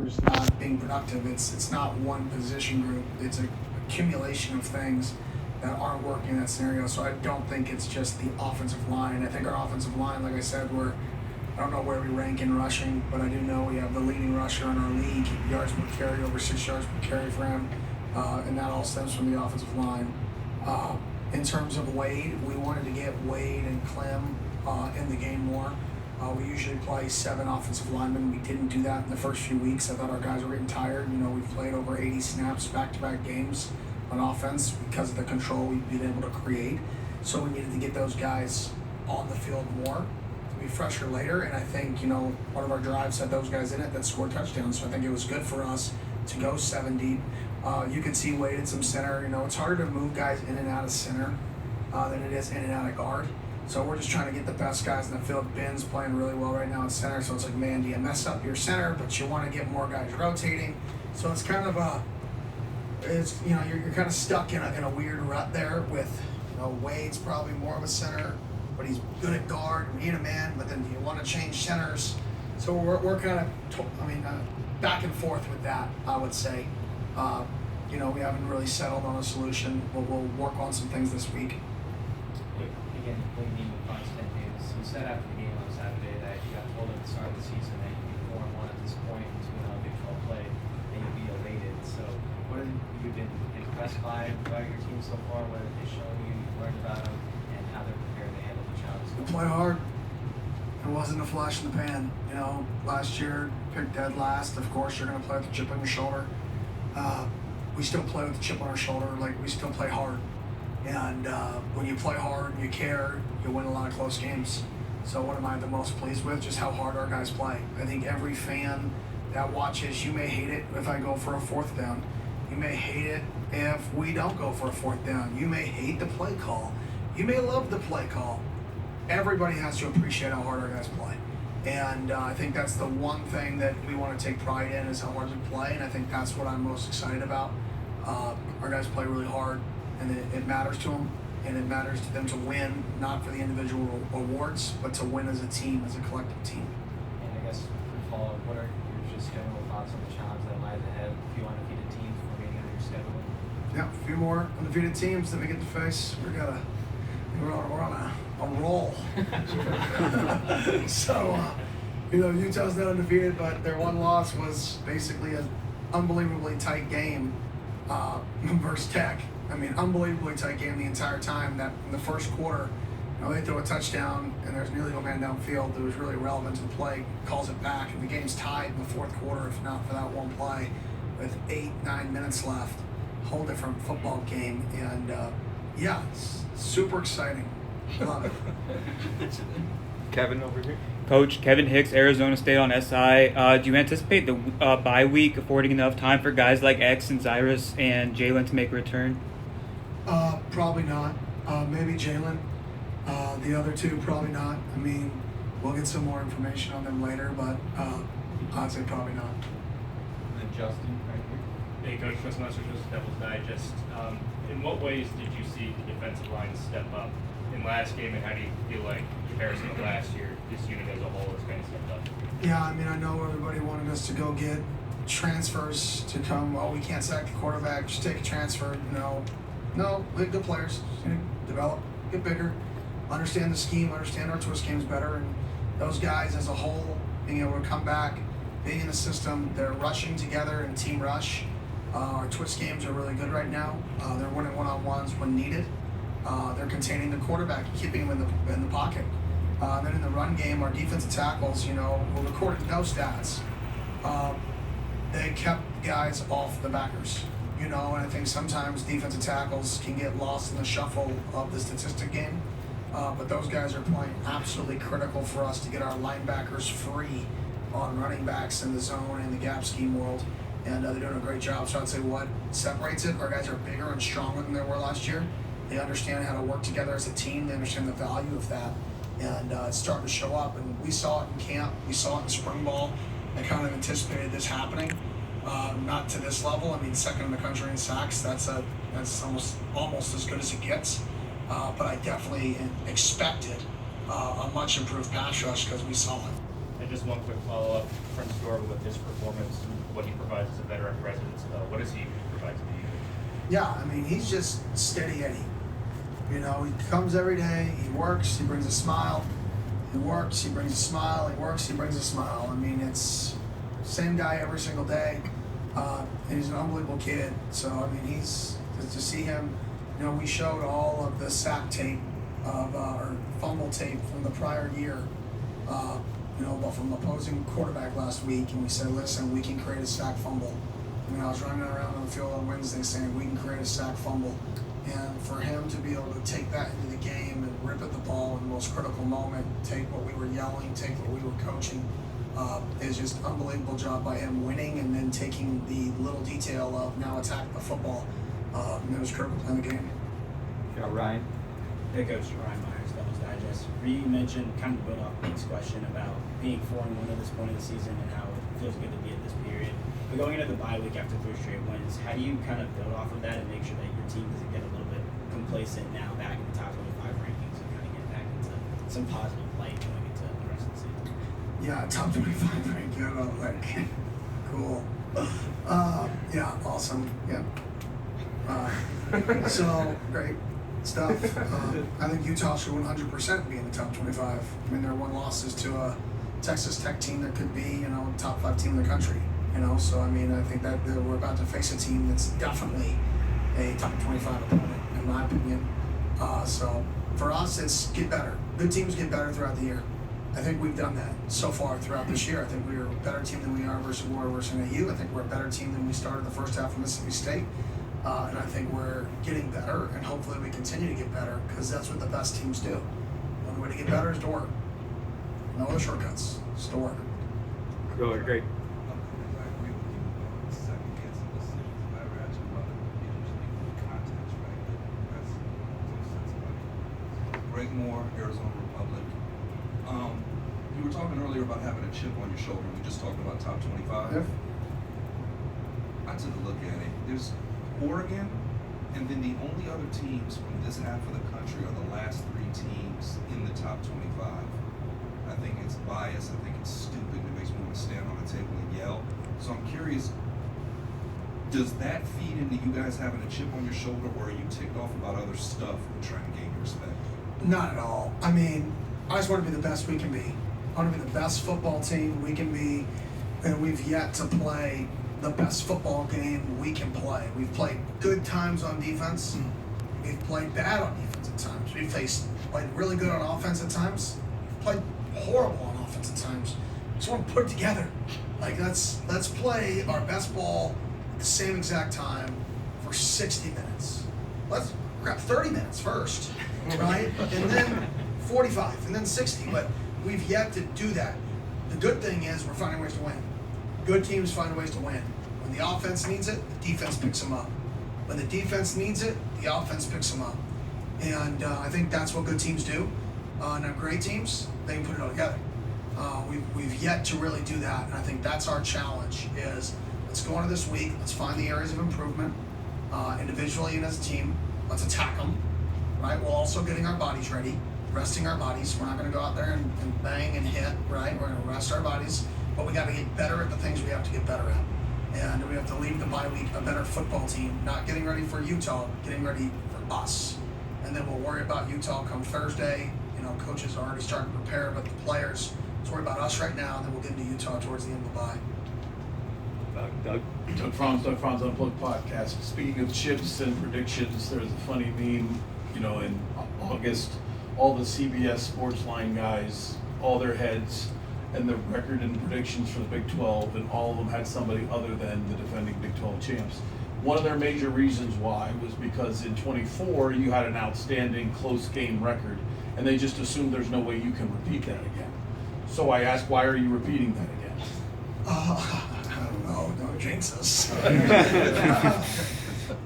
receivers not being productive. It's not one position group. It's an accumulation of things that aren't working in that scenario. So I don't think it's just the offensive line. I think our offensive line, like I said, I don't know where we rank in rushing, but I do know we have the leading rusher in our league, yards per carry, over 6 yards per carry for him, and that all stems from the offensive line. In terms of Wade, we wanted to get Wade and Clem in the game more. We usually play 7 offensive linemen. We didn't do that in the first few weeks. I thought our guys were getting tired. We've played over 80 snaps back-to-back games on offense because of the control we've been able to create. So we needed to get those guys on the field more to be fresher later. And I think, one of our drives had those guys in it that scored touchdowns. So I think it was good for us to go 7 deep. You can see Wade at some center. It's harder to move guys in and out of center than it is in and out of guard. So we're just trying to get the best guys in the field. Ben's playing really well right now at center. So it's like, man, do you mess up your center, but you want to get more guys rotating? So it's kind of you're kind of stuck in a weird rut there with, Wade's probably more of a center, but he's good at guard. We need a man, but then you want to change centers. So we're kind of, back and forth with that, I would say. We haven't really settled on a solution, but we'll work on some things this week. Again, playing game with Constant Davis, you said after the game on Saturday that you got told at the start of the season that you'd be 4-1 at this point to Big 12 play, and you'd be elated. So, what have you been impressed by your team so far? What have they shown you? You've learned about them, and how they're prepared to handle the challenge? We play hard. It wasn't a flash in the pan. Last year, picked dead last. Of course, you're going to play with the chip on your shoulder. We still play with the chip on our shoulder. We still play hard. And when you play hard and you care, you win a lot of close games. So what am I the most pleased with? Just how hard our guys play. I think every fan that watches, you may hate it if I go for a 4th down. You may hate it if we don't go for a 4th down. You may hate the play call. You may love the play call. Everybody has to appreciate how hard our guys play. And I think that's the one thing that we want to take pride in is how hard we play. And I think that's what I'm most excited about. Our guys play really hard. And it matters to them, and it matters to them to win, not for the individual awards, but to win as a team, as a collective team. And I guess, for follow-up, what are your just general thoughts on the challenge that lies ahead? A few undefeated teams remaining on your schedule? Yeah, a few more undefeated teams that we get to face. We're on a roll. So, Utah's not undefeated, but their one loss was basically an unbelievably tight game versus Tech. Unbelievably tight game the entire time. That in the first quarter, they throw a touchdown and there's an illegal man downfield that was really relevant to the play, calls it back, and the game's tied in the 4th quarter if not for that one play with 8-9 minutes left. Whole different football game, and it's super exciting. I love it. Kevin over here. Coach Kevin Hicks, Arizona State on SI. Do you anticipate the bye week affording enough time for guys like X and Cyrus and Jalen to make a return? Probably not. Maybe Jalen. The other 2, probably not. We'll get some more information on them later, but I'd say probably not. And then Justin, right here. Hey, Coach, Chris Messers, Devil's Digest. In what ways did you see the defensive line step up in last game, and how do you feel like, in comparison to last year, this unit as a whole has kind of stepped up? Yeah, I know everybody wanted us to go get transfers to come. Oh, we can't sack the quarterback. Just take a transfer. No, we have good players. Develop, get bigger, understand the scheme, understand our twist games better, and those guys as a whole being able to come back, being in the system, they're rushing together in team rush. Our twist games are really good right now. They're winning one-on-ones when needed. They're containing the quarterback, keeping him in the pocket. Then in the run game, our defensive tackles, we recorded no stats. They kept guys off the backers, and I think sometimes defensive tackles can get lost in the shuffle of the statistic game. But those guys are playing absolutely critical for us to get our linebackers free on running backs in the zone and the gap scheme world. And they're doing a great job. So I'd say what separates it, our guys are bigger and stronger than they were last year. They understand how to work together as a team. They understand the value of that. And it's starting to show up. And we saw it in camp. We saw it in spring ball. I kind of anticipated this happening. Not to this level. Second in the country in sacks. That's almost as good as it gets. But I definitely expected a much improved pass rush because we saw it. And just one quick follow-up from Storm with his performance. what he provides as a veteran presence. What does he provide to the unit? Yeah, I mean, he's just steady Eddie. You know, he comes every day, he works, he brings a smile. He works, he brings a smile, he works, he brings a smile. I mean, it's same guy every single day. And he's an unbelievable kid. So, I mean, he's, to see him, you know, we showed all of the sack tape or fumble tape from the prior year, you know, from opposing quarterback last week, and we said, listen, we can create a sack fumble. I mean, I was running around on the field on Wednesday saying we can create a sack fumble. And for him to be able to take that into the game and rip at the ball in the most critical moment, take what we were yelling, take what we were coaching, is just unbelievable job by him winning and then taking the little detail of now attack the football. And it was critical in the game. Yeah, Ryan. Hey, Coach Ryan Myers, Devil's Digest. You mentioned, kind of build off Nick's question about being 4-1 at this point of the season and how it feels good to be at this period. But going into the bye week after 3 straight wins, how do you kind of build off of that and make sure that your team doesn't get a little bit complacent now back in the top 25 rankings and kind of get back into some positive light going into the rest of the season? Yeah, top 25 rank, you know, like, cool. Yeah, awesome. Yeah. So, great stuff. I think Utah should 100% be in the top 25. I mean, their one loss is to a Texas Tech team that could be, you know, top 5 team in the country. You know, so I mean, I think that we're about to face a team that's definitely a top 25 opponent, in my opinion. So for us, it's get better. Good teams get better throughout the year. I think we've done that so far throughout this year. I think we're a better team than we are versus AU. I think we're a better team than we started the first half of Mississippi State. And I think we're getting better, and hopefully we continue to get better because that's what the best teams do. The only way to get better is to work. No other shortcuts. It's to work. Go, great. Greg Moore, Arizona Republic. You were talking earlier about having a chip on your shoulder. We just talked about top 25. Yep. I took a look at it. There's Oregon, and then the only other teams from this half of the country are the last 3 teams in the top 25. I think it's biased. I think it's stupid. It makes me want to stand on a table and yell. So I'm curious, does that feed into you guys having a chip on your shoulder, or are you ticked off about other stuff and trying to gain your respect? Not at all. I mean, I just want to be the best we can be. I want to be the best football team we can be, and we've yet to play the best football game we can play. We've played good times on defense. We've played bad on defense at times. We've played really good on offense at times. We've played horrible on offense at times. Just want to put it together. Like, let's play our best ball at the same exact time for 60 minutes. Let's grab 30 minutes first, right? And then 45, and then 60. But we've yet to do that. The good thing is we're finding ways to win. Good teams find ways to win. When the offense needs it, the defense picks them up. When the defense needs it, the offense picks them up. And I think that's what good teams do. Now, great teams, they can put it all together. We've yet to really do that, and I think that's our challenge is let's go into this week, let's find the areas of improvement, individually and as a team. Let's attack them, right? While also getting our bodies ready, resting our bodies. We're not going to go out there and bang and hit, right? We're going to rest our bodies, but we got to get better at the things we have to get better at. And we have to leave the bye week a better football team, not getting ready for Utah, getting ready for us. And then we'll worry about Utah come Thursday. You know, coaches are already starting to prepare, but the players, let's worry about us right now, and then we'll get into Utah towards the end of the bye. Doug. Doug Franz Unplugged podcast. Speaking of chips and predictions, there's a funny meme, you know, in August, all the CBS Sports Line guys, all their heads, and the record and predictions for the Big 12, and all of them had somebody other than the defending Big 12 champs. One of their major reasons why was because in 24 you had an outstanding close game record, and they just assumed there's no way you can repeat that again. So I asked, why are you repeating that again? I don't know. Don't jinx us. I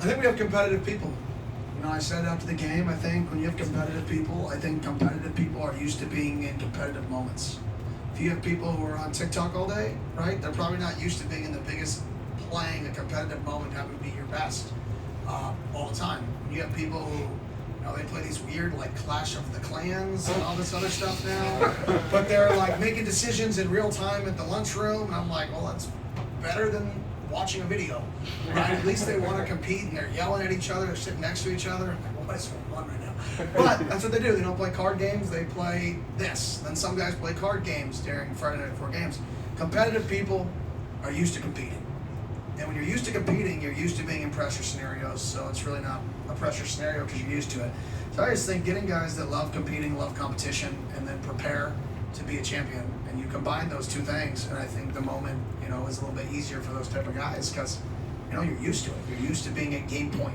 think we have competitive people. You know, I said after the game, I think when you have competitive people, I think competitive people are used to being in competitive moments. If you have people who are on TikTok all day, right, they're probably not used to being in the biggest, playing a competitive moment, having to be your best all the time. You have people who, you know, they play these weird, like, Clash of the Clans and all this other stuff now, but they're, like, making decisions in real time at the lunchroom, and I'm like, well, that's better than watching a video, right? At least they want to compete, and they're yelling at each other, they're sitting next to each other. I'm like, well, what is going on right now? But that's what they do. They don't play card games, they play this. Then some guys play card games during Friday Night 4 games. Competitive people are used to competing. And when you're used to competing, you're used to being in pressure scenarios, so it's really not a pressure scenario because you're used to it. So I just think getting guys that love competing, love competition, and then prepare to be a champion, and you combine those two things, and I think the moment, is a little bit easier for those type of guys because, you're used to it. You're used to being at game point,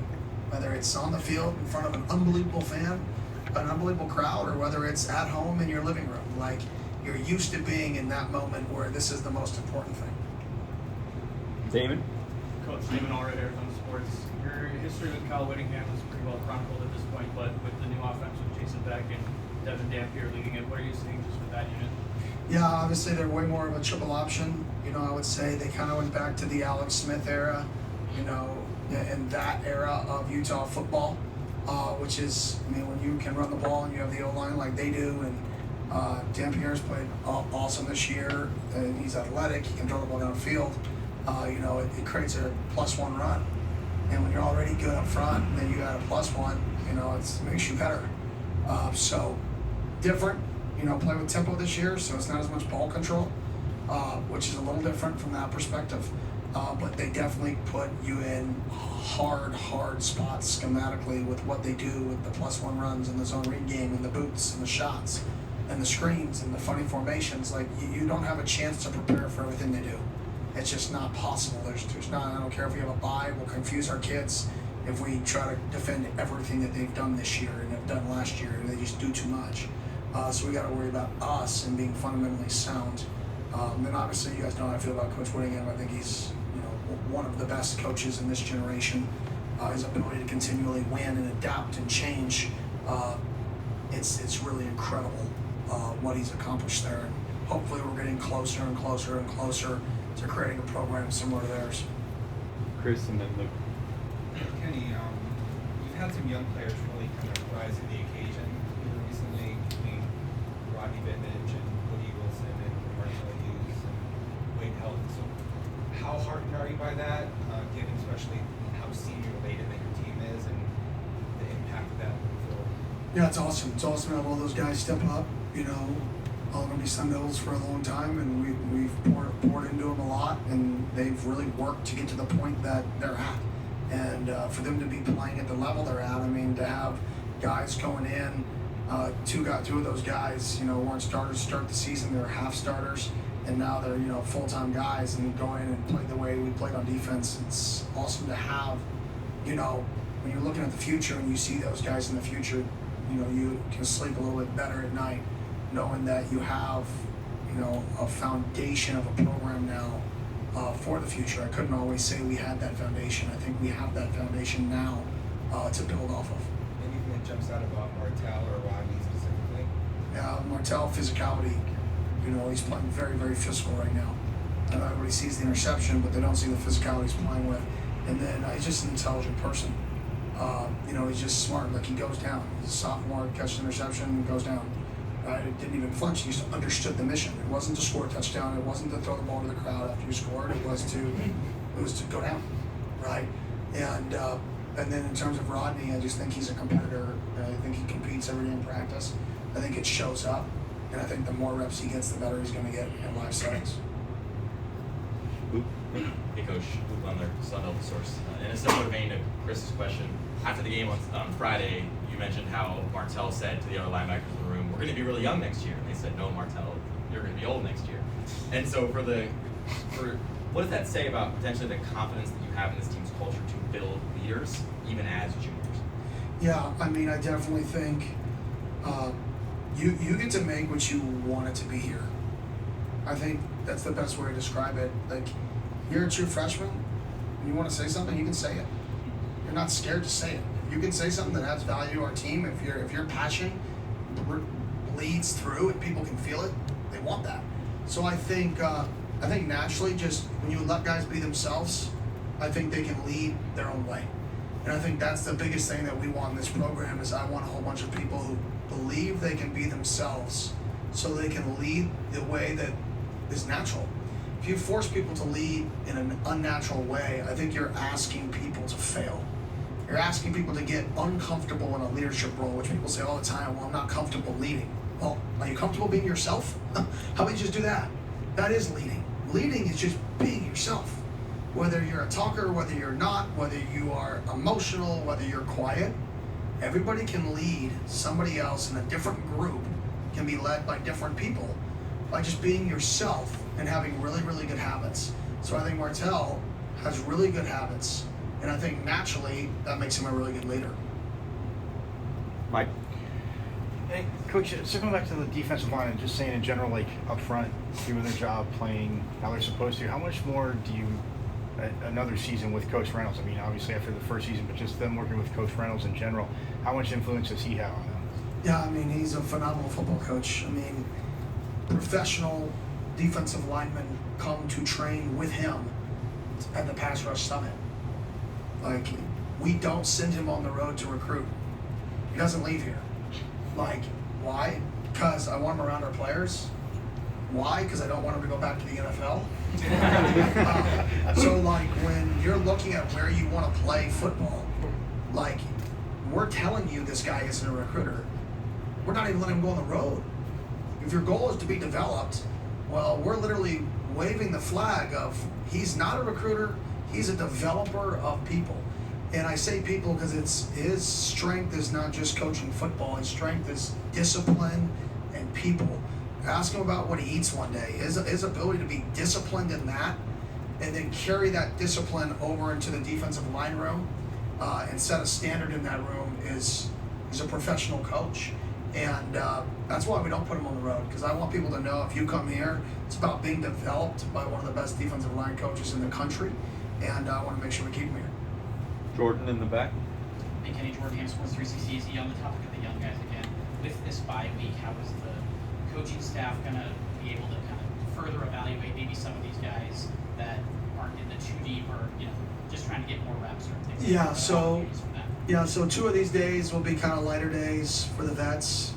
whether it's on the field in front of an unbelievable fan, an unbelievable crowd, or whether it's at home in your living room. Like, you're used to being in that moment where this is the most important thing. Damon? Coach Damon Allred, Arizona Sports. Your history with Kyle Whittingham is pretty well chronicled at this point, but with the new offense with Jason Beck and Devin Dampier leading it, what are you seeing just with that unit? Yeah, obviously they're way more of a triple option. I would say they kind of went back to the Alex Smith era, in that era of Utah football, which is, when you can run the ball and you have the O-line like they do, and Dampier's played awesome this year, and he's athletic, he can throw the ball downfield. It creates a +1 run. And when you're already good up front, and then you add a +1, it makes you better. So different, play with tempo this year, so it's not as much ball control, which is a little different from that perspective. But they definitely put you in hard spots schematically with what they do with the +1 runs and the zone read game and the boots and the shots and the screens and the funny formations. Like, you don't have a chance to prepare for everything they do. It's just not possible. There's not. I don't care if we have a bye. We'll confuse our kids if we try to defend everything that they've done this year and have done last year. They just do too much. So we got to worry about us and being fundamentally sound. Then obviously you guys know how I feel about Coach Whittingham. I think he's one of the best coaches in this generation. His ability to continually win and adapt and change. It's really incredible what he's accomplished there. And hopefully we're getting closer and closer and closer to creating a program similar to theirs. Chris and then Luke. Kenny, you've had some young players really kind of rise to the occasion here recently, between Rodney Bittich and Woody Wilson and Marcel Hughes and Wade Helton. So how heartened are you by that, given especially how senior related that your team is and the impact of that moving forward? Yeah, it's awesome. It's awesome to have all those guys step up, all going to be Sun Devils for a long time, and we've poured into them a lot, and they've really worked to get to the point that they're at. And for them to be playing at the level they're at, to have guys going in, two of those guys, weren't starters to start the season, they were half starters, and now they're, full-time guys and go in and play the way we played on defense. It's awesome to have, when you're looking at the future and you see those guys in the future, you can sleep a little bit better at night, knowing that you have, a foundation of a program now for the future. I couldn't always say we had that foundation. I think we have that foundation now to build off of. Anything that jumps out about Martell or Rodney specifically? Martell, physicality. He's playing very, very physical right now. And everybody sees the interception, but they don't see the physicality he's playing with. And then he's just an intelligent person. He's just smart. Like, he goes down. He's a sophomore, catches an interception, and goes down. It didn't even flinch. He just understood the mission. It wasn't to score a touchdown. It wasn't to throw the ball to the crowd after you scored. It was to go down, right? And then in terms of Rodney, I just think he's a competitor. I think he competes every day in practice. I think it shows up, and I think the more reps he gets, the better he's going to get in live settings. Hey Coach, Luke Lundler, Sun Devil Source. In a similar vein to Chris's question, after the game on Friday, you mentioned how Martell said to the other linebackers in the room, "We're going to be really young next year." And they said, "No, Martell, you're going to be old next year." And so for what does that say about potentially the confidence that you have in this team's culture to build leaders, even as juniors? Yeah, I definitely think you get to make what you want it to be here. I think that's the best way to describe it. Like, you're a true freshman, and you want to say something, you can say it. You're not scared to say it. You can say something that adds value to our team. If your passion bleeds through and people can feel it, they want that. So I think naturally, just when you let guys be themselves, I think they can lead their own way. And I think that's the biggest thing that we want in this program is I want a whole bunch of people who believe they can be themselves so they can lead the way that is natural. if you force people to lead in an unnatural way, I think you're asking people to fail. You're asking people to get uncomfortable in a leadership role, which people say all the time, well, I'm not comfortable leading. Well, are you comfortable being yourself? How about you just do that? That is leading. Leading is just being yourself. Whether you're a talker, whether you're not, whether you are emotional, whether you're quiet, everybody can lead somebody else in a different group, can be led by different people by just being yourself and having really, really good habits. So I think Martell has really good habits, and I think naturally that makes him a really good leader. Mike? Hey, Coach, circling back to the defensive line and just saying in general, like up front, doing their job, playing how they're supposed to, how much more do you, another season with Coach Reynolds, I mean, obviously after the first season, but just them working with Coach Reynolds in general, how much influence does he have on them? Yeah, I mean, he's a phenomenal football coach. I mean, professional defensive linemen come to train with him at the Pass Rush Summit. Like, we don't send him on the road to recruit. He doesn't leave here. Like, why? Because I want him around our players. Why? Because I don't want him to go back to the NFL. So, like, when you're looking at where you want to play football, like, we're telling you this guy isn't a recruiter. We're not even letting him go on the road. If your goal is to be developed, well, we're literally waving the flag of he's not a recruiter, he's a developer of people. And I say people because it's his strength is not just coaching football. His strength is discipline and people. Ask him about what he eats one day. His ability to be disciplined in that and then carry that discipline over into the defensive line room and set a standard in that room is he's a professional coach. And that's why we don't put him on the road, because I want people to know if you come here, it's about being developed by one of the best defensive line coaches in the country, and I want to make sure we keep him here. Jordan in the back. Hey, Kenny, Jordan Ham, Sports 360. On the topic of the young guys again, with this bye week, how is the coaching staff going to be able to kind of further evaluate maybe some of these guys that aren't in the too deep or, just trying to get more reps or things Yeah, like that? so Opportunities for that? Yeah, so 2 of these days will be kind of lighter days for the vets,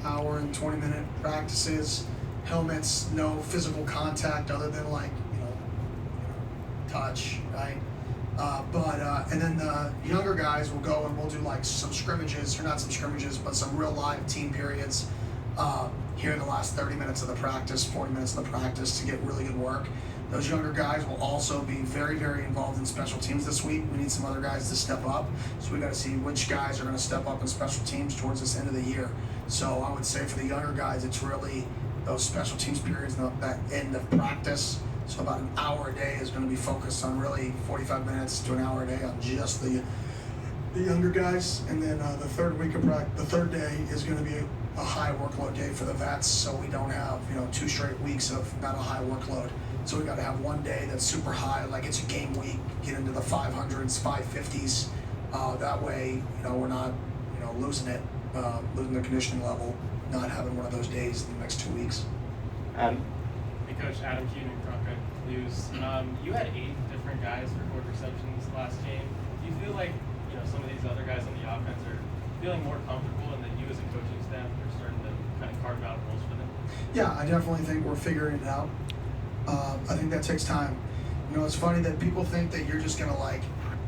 hour and 20-minute practices, helmets, no physical contact other than touch, right? And then the younger guys will go and we'll do like some scrimmages, or not some scrimmages, but some real live team periods here in the last 30 minutes of the practice, 40 minutes of the practice to get really good work. Those younger guys will also be very, very involved in special teams this week. We need some other guys to step up. So we got to see which guys are going to step up in special teams towards this end of the year. So I would say for the younger guys, it's really those special teams periods, that end of practice. So about an hour a day is going to be focused on really 45 minutes to an hour a day on just the younger guys. And then the third day is going to be a high workload day for the vets. So we don't have 2 straight weeks of not a high workload. So we got to have one day that's super high, like it's a game week, get into the 500s, 550s. That way, we're not, losing the conditioning level, not having one of those days in the next 2 weeks. Hey, Coach, Adam Kuhn, Crockett News. You had 8 different guys record receptions last game. Do you feel like, some of these other guys on the offense are feeling more comfortable, and that you as a coaching staff are starting to kind of carve out roles for them? Yeah, I definitely think we're figuring it out. I think that takes time. It's funny that people think that you're just gonna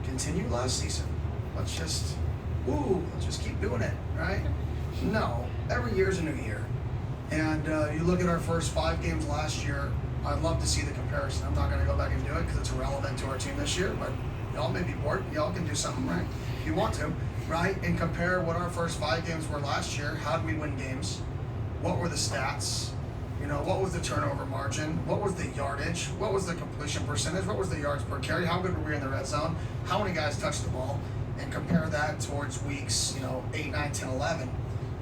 continue last season. Let's just keep doing it, right? No, every year's a new year. And you look at our first 5 games last year, I'd love to see the comparison. I'm not gonna go back and do it because it's irrelevant to our team this year, but y'all may be bored. Y'all can do something, right? If you want to, right? And compare what our first 5 games were last year. How did we win games? What were the stats? What was the turnover margin? What was the yardage? What was the completion percentage? What was the yards per carry? How good were we in the red zone? How many guys touched the ball? And compare that towards weeks, 8, 9, 10, 11.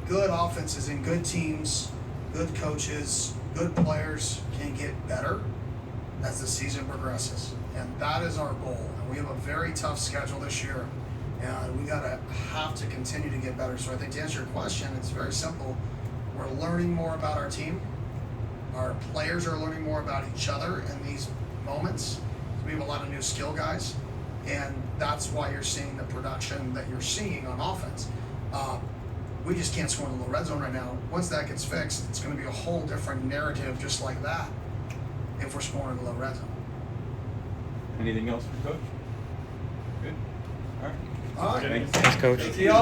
Good offenses and good teams, good coaches, good players can get better as the season progresses. And that is our goal. And we have a very tough schedule this year. And we have to continue to get better. So I think to answer your question, it's very simple. We're learning more about our team. Our players are learning more about each other in these moments. We have a lot of new skill guys, and that's why you're seeing the production that you're seeing on offense. We just can't score in the red zone right now. Once that gets fixed, it's going to be a whole different narrative just like that. if we're scoring below red zone. Anything else for Coach? Good. All right. All right. Thanks. Thanks, Coach. See y'all.